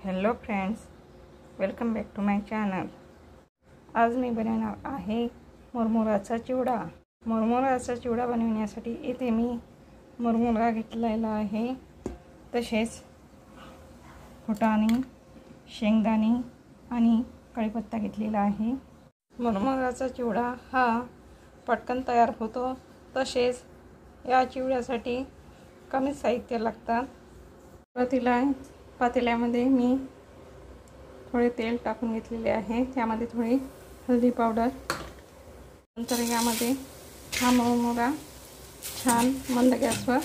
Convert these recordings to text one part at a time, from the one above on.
Hello friends, welcome back to my channel. आज मी बनवणार आहे मुरमुराचा चिवडा। मुरमुराचा चिवडा बनवण्यासाठी इथे मी मुरमुरा घेतलेला आहे, तसेच फुटाणे, शेंगदाणे आणि कढीपत्ता घेतलेला आहे। मुरमुराचा चिवडा हा पटकन तयार होतो, तसेच या चिवड्यासाठी कमी साहित्य लागतात। सुरुवातीला पातेल्यामध्ये मी थोडे तेल टाकून घेतलेले आहे, त्यामध्ये थोडी हळदी पावडर, नंतर यामध्ये हा मुरमुरा छान मंद गॅसवर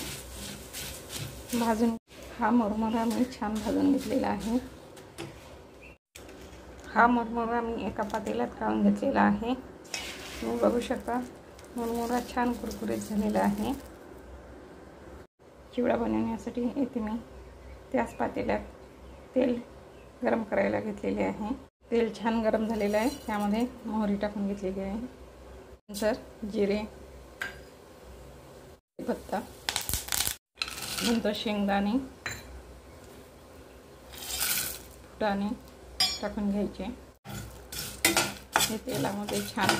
भाजून मी छान भाजून घेतलेला आहे। हा मुरमुरा मी एका पातेल्यात काढून घेतलेला आहे। तुम्ही बघू शकता मुरमुरा छान कुरकुरीत झालेला आहे। चिवडा बनवण्यासाठी इथे मी त्याच पातेल्यात तेल गरम करायला घेतलेले आहे। तेल छान गरम झालेले आहे, त्यामध्ये मोहरी टाकून घेतलेली आहे, नंतर जिरे, कढीपत्ता, नंतर शेंगदाणे, फुटाणे टाकून घ्यायचे। हे तेलामध्ये छान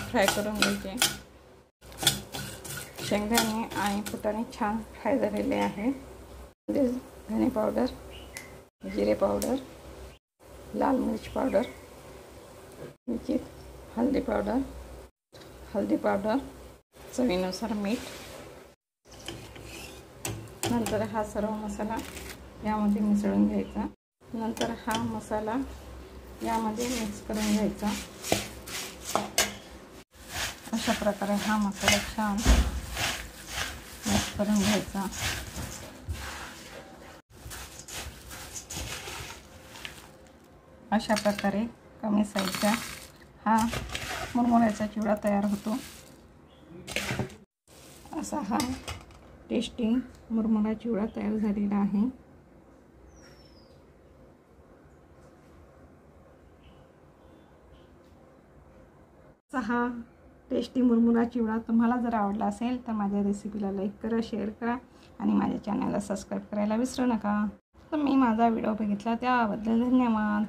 फ्राय करून घ्यायचे। शेंगदाणे आणि फुटाणे छान फ्राय झालेले आहे। धने पावडर, जिरे पावडर, लाल मिर्च पावडर, हल्दी पावडर, चवीनुसार मीठ। नंतर हा सर्व मसाला यामध्ये मिसळून घ्यायचा। नंतर हा मसाला यामध्ये मिक्स करून घ्यायचा। अशा प्रकारे हा मसाला छान मिक्स करून घ्यायचा। अशा प्रकारे कमी साहित्यात हा मुरमुऱ्याचा चिवडा तयार होतो। असा हा टेस्टी मुरमुरा चिवडा तयार झालेला आहे। हा टेस्टी मुरमुरा चिवडा तुम्हाला जर आवडला असेल तर माझ्या रेसिपीला लाईक करा, शेअर करा आणि माझ्या चॅनलला सबस्क्राईब करायला विसरू नका। तुम्ही माझा व्हिडिओ बघितला त्याबद्दल धन्यवाद।